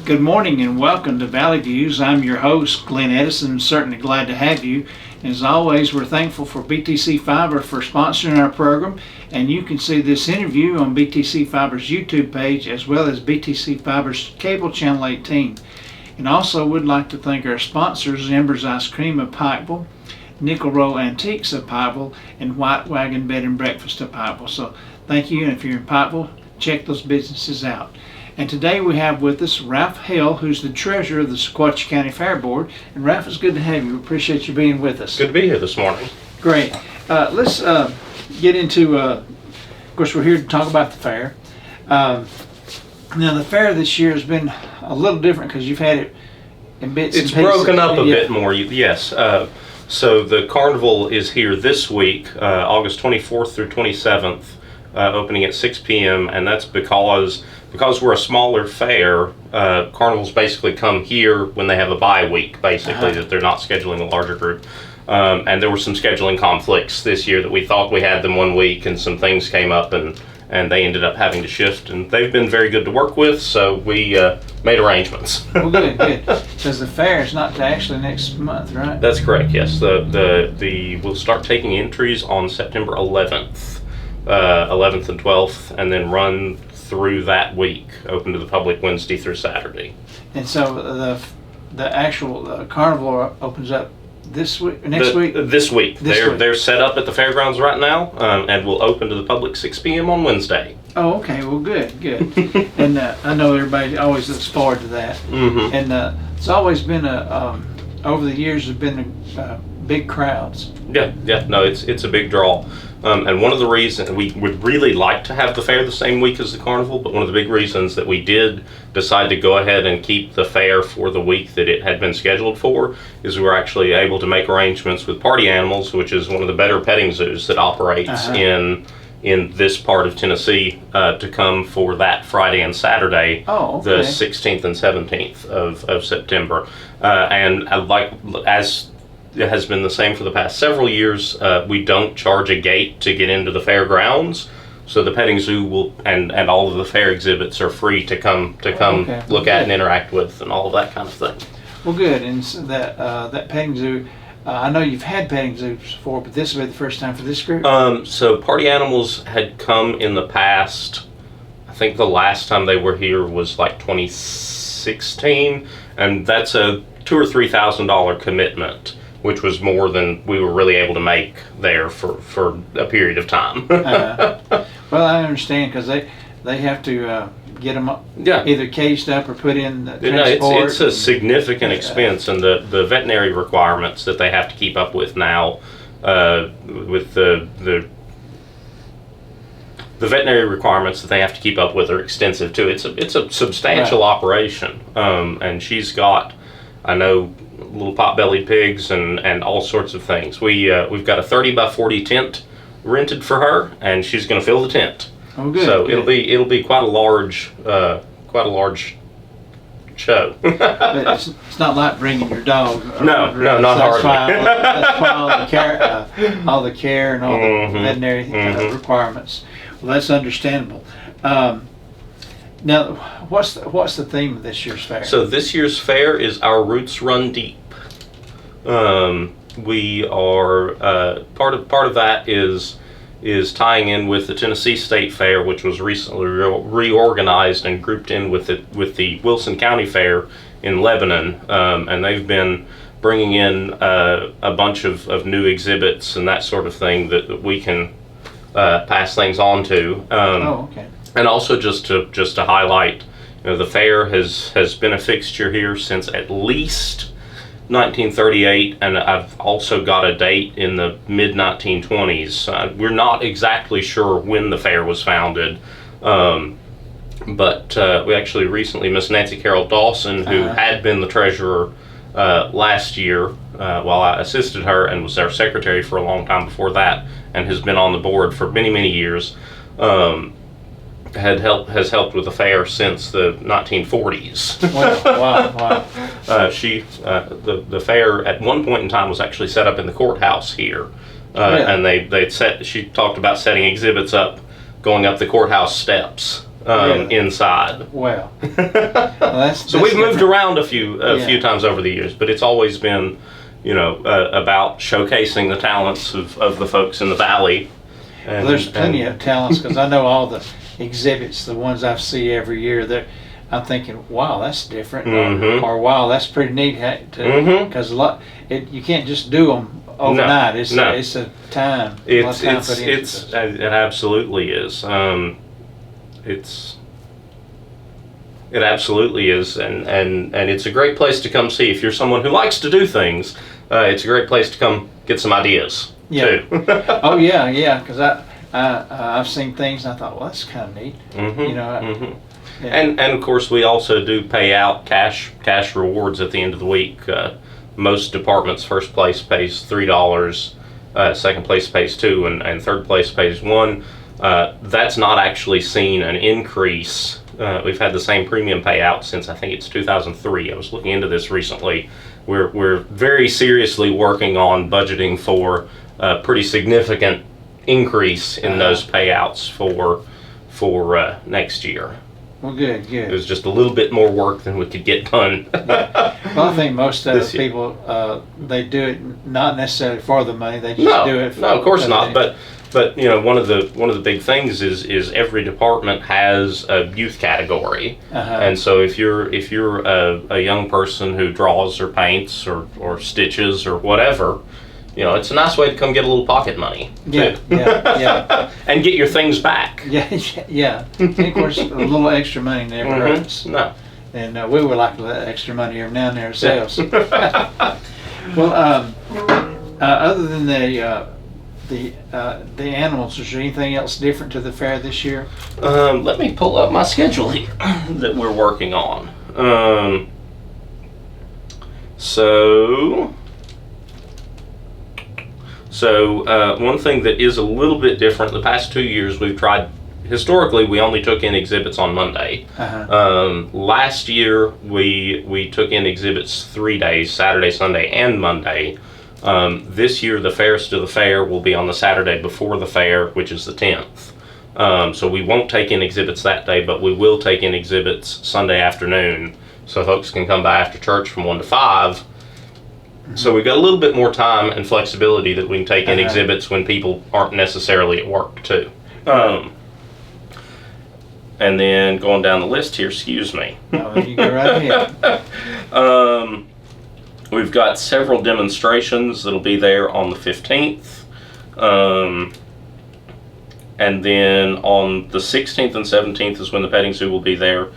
Good morning and welcome to Valley Views. I'm your host, Glenn Edison. Certainly glad to have you. As always, we're thankful for BTC Fiber for sponsoring our program, and you can see this interview on BTC Fiber's YouTube page as well as BTC Fiber's cable channel 18. And also would like to thank our sponsors, Embers Ice Cream of Pikeville, Nickel Row Antiques of Pikeville, and White Wagon Bed and Breakfast of Pikeville. So thank you, and if you're in Pikeville, check those businesses out. And today we have with us Ralph Hale, who's the treasurer of the Sequatchie County Fair Board. And Ralph, it's good to have you. We appreciate you being with us. Good to be here this morning. Great. Let's get into, of course, we're here to talk about the fair. Now, the fair this year has been a little different because you've had it in bits and It's pieces. broken up a bit more, yes. So the carnival is here this week, August 24th through 27th, opening at 6 p.m. And that's because we're a smaller fair. Carnivals basically come here when they have a bye week, basically, that they're not scheduling a larger group. And there were some scheduling conflicts this year that we thought we had them one week, and some things came up, and they ended up having to shift. And they've been very good to work with, so we made arrangements. Well, good. Because the fair is not till actually next month, right? That's correct, yes. We'll start taking entries on September 11th and 12th, and then run through that week, open to the public Wednesday through Saturday. And so the actual carnival opens up this week, next week? This week. They're set up at the fairgrounds right now, and will open to the public 6 p.m. on Wednesday. Oh, okay. Well, good. And I know everybody always looks forward to that. Mm-hmm. And it's always been over the years, there's been big crowds. Yeah. No, it's a big draw. And one of the reasons we would really like to have the fair the same week as the carnival, but one of the big reasons that we did decide to go ahead and keep the fair for the week that it had been scheduled for is we were actually able to make arrangements with Party Animals, which is one of the better petting zoos that operates in this part of Tennessee, to come for that Friday and Saturday, the 16th and 17th of September. And as it has been the same for the past several years, we don't charge a gate to get into the fairgrounds, so the petting zoo will and all of the fair exhibits are free to come look at and interact with and all of that kind of thing. Well, good. And so that petting zoo, I know you've had petting zoos before, but this will be the first time for this group? So Party Animals had come in the past. I think the last time they were here was like 2016, and that's a $2,000 or $3,000 commitment, which was more than we were really able to make there for a period of time. Well, I understand, because they have to get them either caged up or put in the transport. It's a significant expense, and the veterinary requirements that they have to keep up with now, with the veterinary requirements that they have to keep up with are extensive too. It's a substantial operation, and she's got, I know, little pot-bellied pigs and all sorts of things. We've got a 30 by 40 tent rented for her, and she's going to fill the tent. Oh, good. So good. it'll be quite a large show. But it's not like bringing your dog. No, not hardly. That's why all the care and all the veterinary requirements. Well, that's understandable. Now, what's the theme of this year's fair? So this year's fair is Our Roots Run Deep. We are part of that is tying in with the Tennessee State Fair, which was recently reorganized and grouped in with the Wilson County Fair in Lebanon, and they've been bringing in a bunch of new exhibits and that sort of thing that we can pass things on to. And also just to highlight, the fair has been a fixture here since at least 1938, and I've also got a date in the mid-1920s. We're not exactly sure when the fair was founded, but we actually recently, Miss Nancy Carroll Dawson, who had been the treasurer last year while I assisted her, and was our secretary for a long time before that, and has been on the board for many years, has helped with the fair since the 1940s. Wow. The fair at one point in time was actually set up in the courthouse here, and she talked about setting exhibits up, going up the courthouse steps, Really? inside. Well, that's So we've moved different. around a few times over the years, but it's always been, about showcasing the talents of the folks in the valley. And, Well, there's plenty of talents because I know all the exhibits, the ones I see every year. I'm thinking, wow, that's different, Mhm. or wow, that's pretty neat. Mhm. Because you can't just do them overnight. It's no. it's a time. A lot of time put into this. It absolutely is. It absolutely is, and it's a great place to come see if you're someone who likes to do things. It's a great place to come get some ideas too. Oh yeah. Because I've seen things and I thought, well, that's kind of neat. Mhm. Yeah. And of course we also do pay out cash rewards at the end of the week. Most departments, first place pays $3, second place pays $2, and third place pays $1. That's not actually seen an increase. We've had the same premium payout since I think it's 2003. I was looking into this recently. We're very seriously working on budgeting for a pretty significant increase in those payouts for next year. Well, good. It was just a little bit more work than we could get done. Well, I think most of This the year. people they do it not necessarily for the money. They just do it. No, of course because not. they- But one of the big things is every department has a youth category, and so if you're a young person who draws or paints or stitches or whatever, it's a nice way to come get a little pocket money. Yeah, too. yeah. And get your things back. Yeah. And of course, a little extra money never hurts. No. And we would like a little extra money every now and then ourselves. Well, other than the animals, is there anything else different to the fair this year? Let me pull up my schedule here that we're working on. So one thing that is a little bit different, the past 2 years we've tried, historically we only took in exhibits on Monday. Last year we took in exhibits 3 days, Saturday, Sunday, and Monday. This year the fairest of the fair will be on the Saturday before the fair, which is the 10th. So we won't take in exhibits that day, but we will take in exhibits Sunday afternoon, so folks can come by after church from 1 to 5. So we've got a little bit more time and flexibility that we can take in exhibits when people aren't necessarily at work too. And then going down the list here, excuse me. No, you go right ahead. We've got several demonstrations that'll be there on the 15th. And then on the 16th and 17th is when the petting zoo will be there.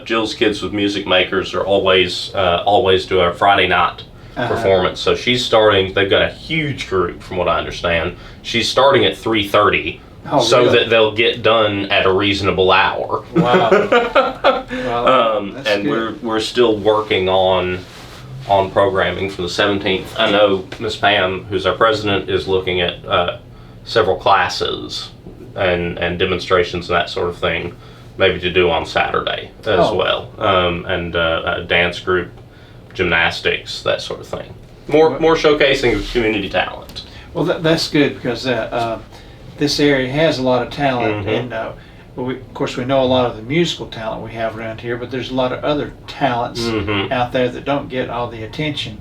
Jill's Kids with Music Makers are always do a Friday night performance. So she's starting, they've got a huge group from what I understand. She's starting at 3:30 so really? that they'll get done at a reasonable hour. Wow. Well, that's And good. we're still working on programming for the 17th. I know Miss Pam, who's our president, is looking at several classes and demonstrations and that sort of thing, maybe to do on Saturday as well, and a dance group, gymnastics, that sort of thing. More showcasing of community talent. Well, that's good because this area has a lot of talent, and of course we know a lot of the musical talent we have around here, but there's a lot of other talents out there that don't get all the attention.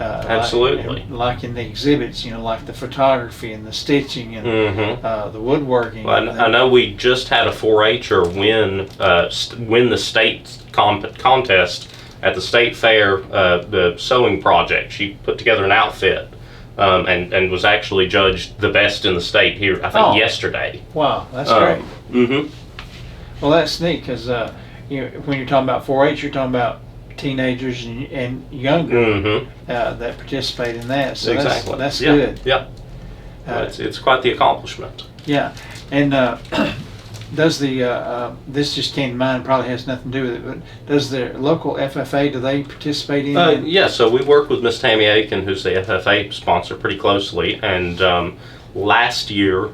Absolutely. Like in the exhibits, like the photography and the stitching and the woodworking. Well, I know we just had a 4-H'er win the state contest at the state fair, the sewing project. She put together an outfit and was actually judged the best in the state here, I think, yesterday. Wow, that's great. Mm-hmm. Well, that's neat because when you're talking about 4-H, you're talking about teenagers and younger that participate in that. So Exactly. that's Yeah. good. Yeah. It's quite the accomplishment. Yeah, and does the this just came to mind? Probably has nothing to do with it, but does the local FFA, do they participate in it? Yeah, so we work with Miss Tammy Aiken, who's the FFA sponsor, pretty closely, and last year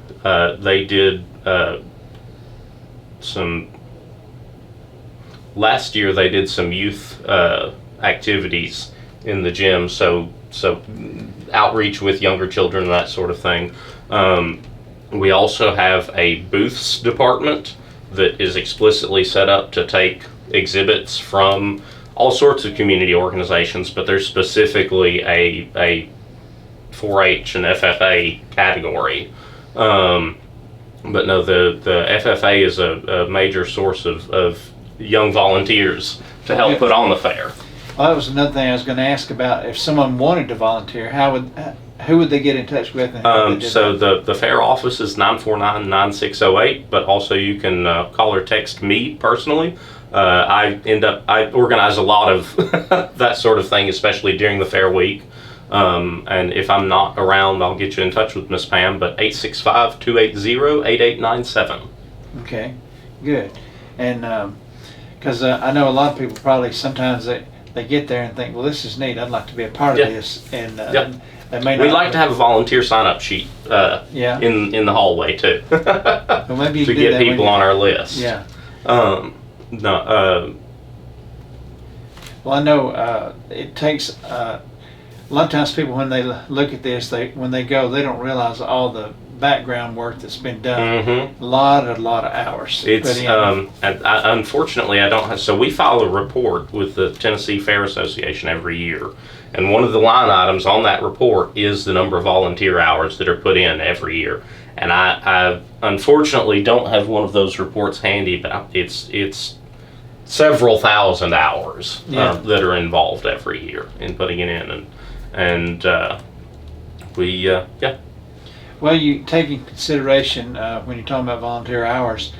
they did some youth activities in the gym, so outreach with younger children and that sort of thing. We also have a booths department that is explicitly set up to take exhibits from all sorts of community organizations, but there's specifically a 4-H and FFA category. But no, the FFA is a major source of young volunteers to help put on the fair. Well, that was another thing I was going to ask about. If someone wanted to volunteer, who would they get in touch with? So the fair office is 949-9608, but also you can call or text me personally. I organize a lot of that sort of thing, especially during the fair week. And if I'm not around, I'll get you in touch with Miss Pam, but 865-280-8897. Okay, good. And because I know a lot of people probably sometimes they get there and think, well, this is neat. I'd like to be a part of this. And they may not. We like to have a volunteer sign-up sheet in the hallway too, well, maybe you to can do get that people on our list. Yeah. No. Well, I know it takes a lot of times people, when they look at this, when they go, they don't realize all the background work that's been done. Mm-hmm. A lot of hours. It's unfortunately I don't have. So we file a report with the Tennessee Fair Association every year, and one of the line items on that report is the number of volunteer hours that are put in every year. And I unfortunately don't have one of those reports handy, but it's several thousand hours that are involved every year in putting it in, and we. Well, you take in consideration when you're talking about volunteer hours.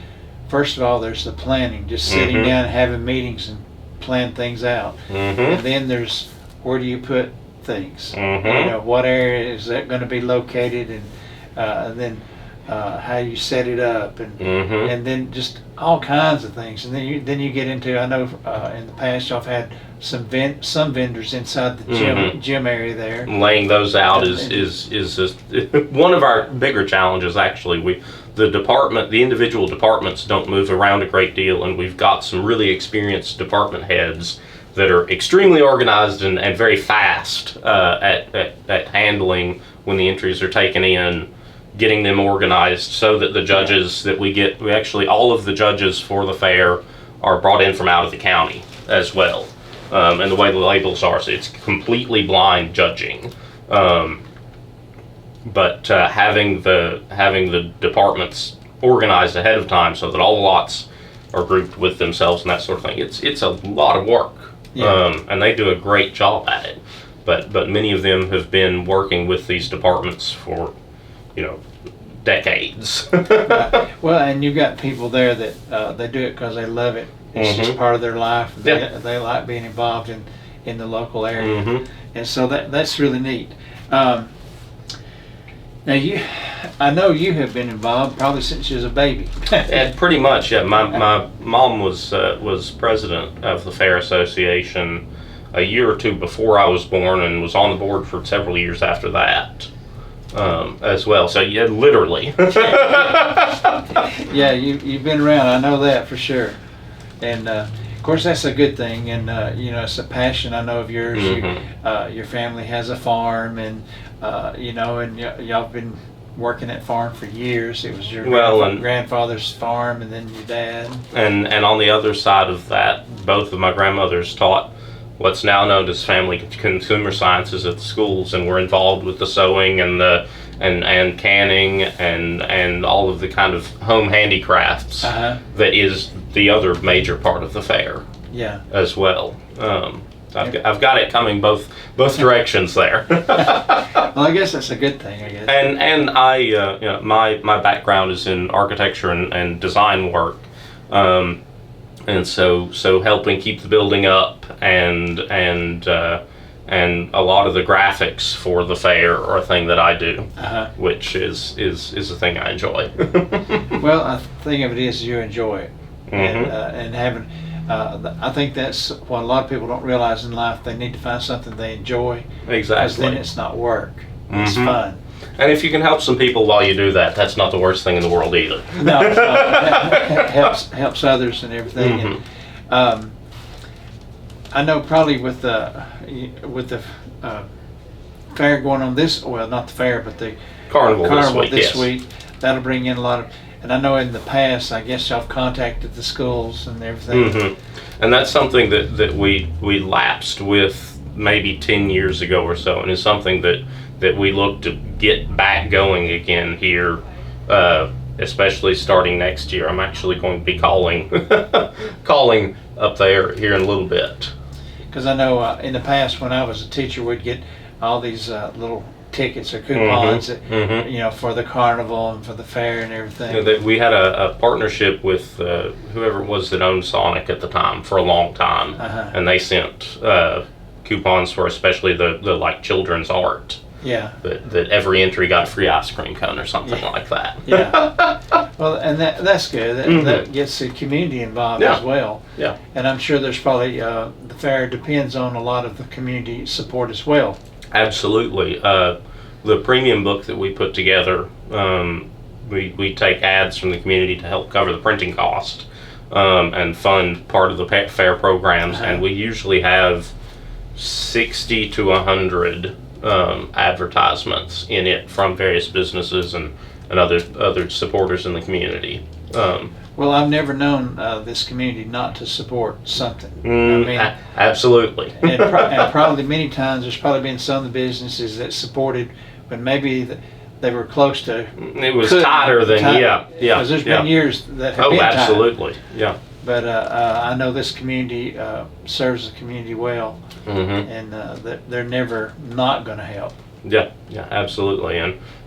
First of all, there's the planning, just sitting down and having meetings and plan things out. And then there's where do you put things? You know, what area is that going to be located, and then how you set it up, and then just all kinds of things. And then you get into, I know in the past y'all have had some vendors inside the gym area there. Laying those out is one of our bigger challenges. Actually, the individual departments don't move around a great deal, and we've got some really experienced department heads that are extremely organized and very fast at handling when the entries are taken in, getting them organized so that the judges that we actually all of the judges for the fair are brought in from out of the county as well. And the way the labels are, so it's completely blind judging. But having the departments organized ahead of time so that all the lots are grouped with themselves and that sort of thing, it's a lot of work. And they do a great job at it. But many of them have been working with these departments for, decades. Well, and you've got people there that they do it because they love it. It's just part of their life. They like being involved in the local area, and so that's really neat. Now I know you have been involved probably since you was a baby. And pretty much, yeah. My mom was president of the Fair Association a year or two before I was born, and was on the board for several years after that. As well, so yeah, literally. Yeah, you've been around. I know that for sure, and of course that's a good thing. And it's a passion I know of yours. Your family has a farm, and and y'all have been working that farm for years. It was your grandfather's farm, and then your dad. And on the other side of that, both of my grandmothers taught what's now known as family consumer sciences at the schools, and we're involved with the sewing and the and canning and all of the kind of home handicrafts that is the other major part of the fair. Yeah. As well. I've got it coming both directions there. Well, I guess that's a good thing, I guess. And I my background is in architecture and design work. And so helping keep the building up and a lot of the graphics for the fair are a thing that I do, which is a thing I enjoy. Well, I think of it as you enjoy it, and having. I think that's what a lot of people don't realize in life. They need to find something they enjoy. Exactly. Because then it's not work. It's fun. And if you can help some people while you do that, that's not the worst thing in the world either. No, it's not. It helps others and everything. And, I know probably with the fair going on not the fair, but the carnival this week, that'll bring in a lot of. And I know in the past, I guess y'all have contacted the schools and everything. Mm-hmm. And that's something that we lapsed with maybe 10 years ago or so, and it's something that we look to get back going again here, especially starting next year. I'm actually going to be calling up there here in a little bit. Because I know in the past when I was a teacher, we'd get all these little tickets or coupons that, for the carnival and for the fair and everything. We had a partnership with whoever it was that owned Sonic at the time for a long time, and they sent coupons for especially the like children's art. Yeah. That every entry got a free ice cream cone or something like that. Yeah. Well, and that's good. That gets the community involved as well. Yeah. And I'm sure there's probably the fair depends on a lot of the community support as well. Absolutely. The premium book that we put together, we take ads from the community to help cover the printing cost and fund part of the fair programs, and we usually have 60 to 100 advertisements in it from various businesses and other supporters in the community. Well, I've never known this community not to support something. Absolutely. and probably many times there's probably been some of the businesses that supported, but maybe they were close to. It was tighter than yeah. Because there's been years that have been absolutely, tight. yeah. But I know this community serves the community well, and they're never not going to help. Yeah, absolutely.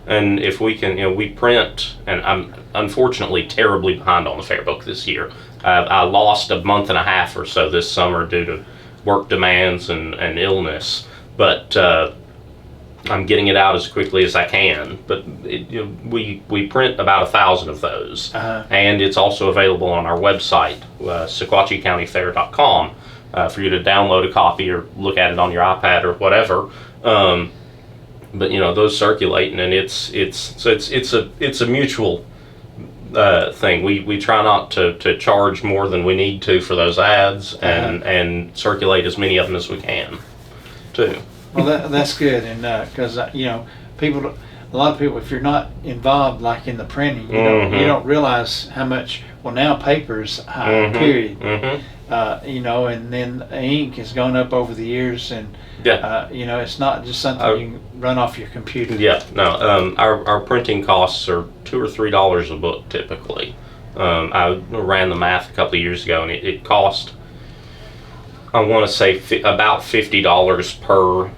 And if we can, we print, and I'm unfortunately terribly behind on the fair book this year. I lost a month and a half or so this summer due to work demands and illness, but I'm getting it out as quickly as I can. But we print about 1,000 of those, and it's also available on our website, SequatchieCountyFair.com, for you to download a copy or look at it on your iPad or whatever. But those circulate, and it's a mutual thing. We try not to charge more than we need to for those ads, and circulate as many of them as we can, too. Well, that's good, and because people, a lot of people, if you're not involved like in the printing, you don't realize how much. Well, now paper's high, period. And then ink has gone up over the years, and it's not just something you can run off your computer. Yeah, no. Our printing costs are $2 or $3 a book typically. I ran the math a couple of years ago, and it cost, I want to say, about $50 per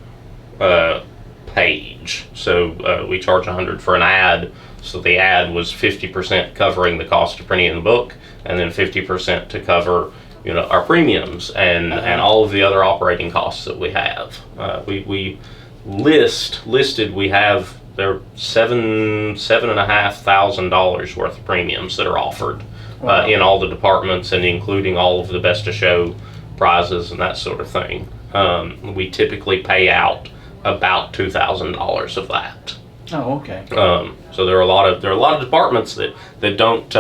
page. So we charge $100 for an ad. So the ad was 50% covering the cost of printing the book, and then 50% to cover our premiums and all of the other operating costs that we have. We listed we have there $7,500 worth of premiums that are offered in all the departments, and including all of the Best of Show prizes and that sort of thing. We typically pay out about $2,000 of that. Oh, okay. So there are a lot of departments that don't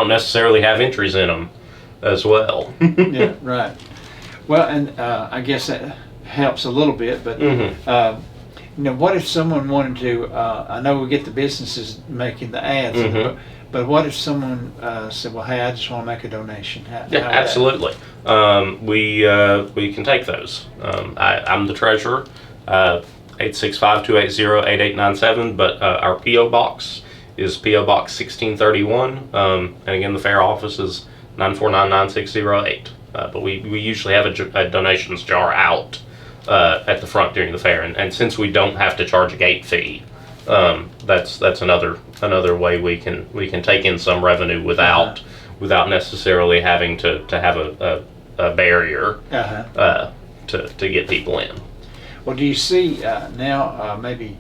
necessarily have entries in them as well. Yeah, right. Well, and I guess that helps a little bit, but what if someone wanted to? I know we get the businesses making the ads, but what if someone said, "Well, hey, I just want to make a donation"? How absolutely. We can take those. I'm the treasurer. 865-280-8897, but our P.O. Box is P.O. Box 1631, and again, the fair office is 949-9608. But we usually have a donations jar out at the front during the fair, and since we don't have to charge a gate fee, that's another way we can take in some revenue without necessarily having to have a barrier to get people in. Well, do you see now maybe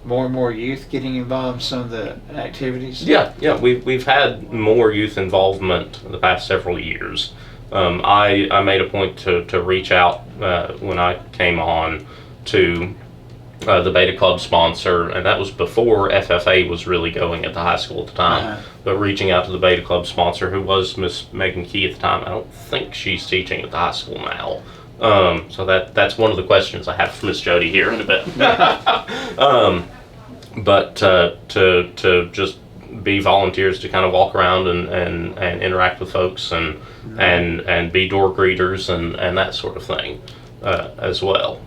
more and more youth getting involved in some of the activities? Yeah. We've had more youth involvement in the past several years. I made a point to reach out when I came on to the Beta Club sponsor, and that was before FFA was really going at the high school at the time. But reaching out to the Beta Club sponsor, who was Miss Megan Key at the time. I don't think she's teaching at the high school now. So that's one of the questions I have for Miss Jody here in a bit. But to just be volunteers to kind of walk around and interact with folks and be door greeters and that sort of thing as well.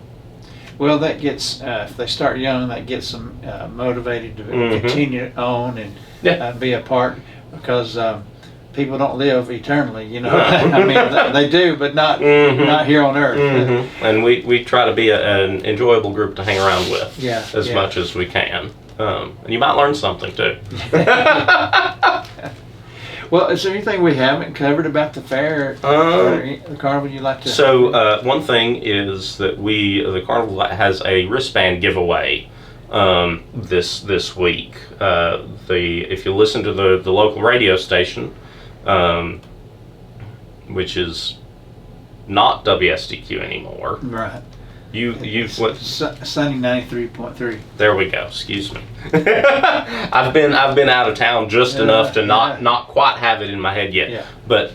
Well, that gets, if they start young, that gets them motivated to continue on and be a part, because people don't live eternally, you know. I mean, they do, but not here on Earth. And we try to be an enjoyable group to hang around with as much as we can. And you might learn something too. Well, is there anything we haven't covered about the fair or the carnival you'd like to? So one thing is that the carnival has a wristband giveaway this week. If you listen to the local radio station, which is not WSDQ anymore. Right. You've Sunny 93.3. There we go. Excuse me. I've been out of town just enough to not quite have it in my head yet. Yeah. But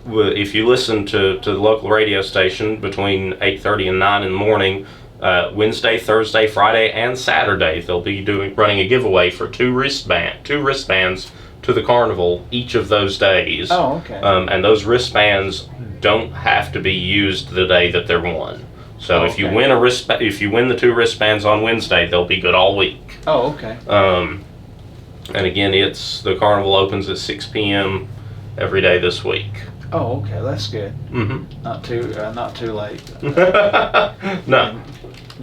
if you listen to the local radio station between 8:30 and 9 in the morning, Wednesday, Thursday, Friday, and Saturday, they'll be running a giveaway for two wristbands to the carnival each of those days. Oh, okay. And those wristbands don't have to be used the day that they're won. So if you win if you win the two wristbands on Wednesday, they'll be good all week. Oh, okay. And again, the carnival opens at 6 p.m. every day this week. Oh, okay, that's good. Not too late. No.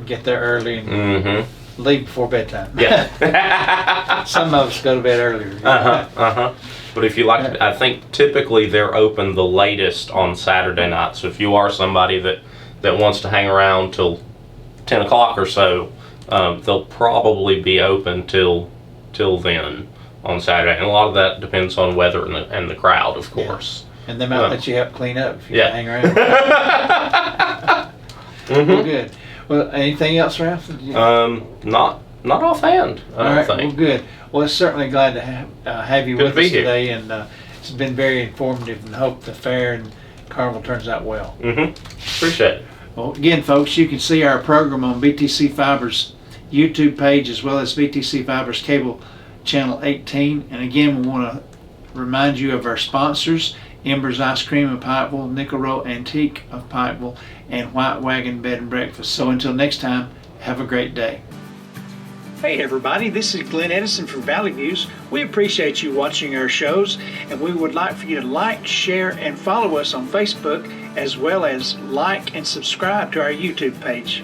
Get there early and leave before bedtime. Yeah. Some of us go to bed earlier. But if you like, I think typically they're open the latest on Saturday night. So if you are somebody that wants to hang around till 10 o'clock or so, they'll probably be open till then on Saturday. And a lot of that depends on weather and the crowd, of course. And they might let you help clean up if you hang around. Well, good. Well, anything else, Ralph? Not offhand. All right. Well, good. Well, it's certainly glad to have you with us today, and it's been very informative. And hope the fair and carnival turns out well. Appreciate it. Well, again, folks, you can see our program on BTC Fiber's YouTube page as well as BTC Fiber's cable channel 18. And again, we want to remind you of our sponsors: Embers Ice Cream of Pikeville, Nickel Row Antique of Pikeville, and White Wagon Bed and Breakfast. So until next time, have a great day. Hey everybody, this is Glenn Edison from Valley Views. We appreciate you watching our shows, and we would like for you to like, share, and follow us on Facebook, as well as like and subscribe to our YouTube page.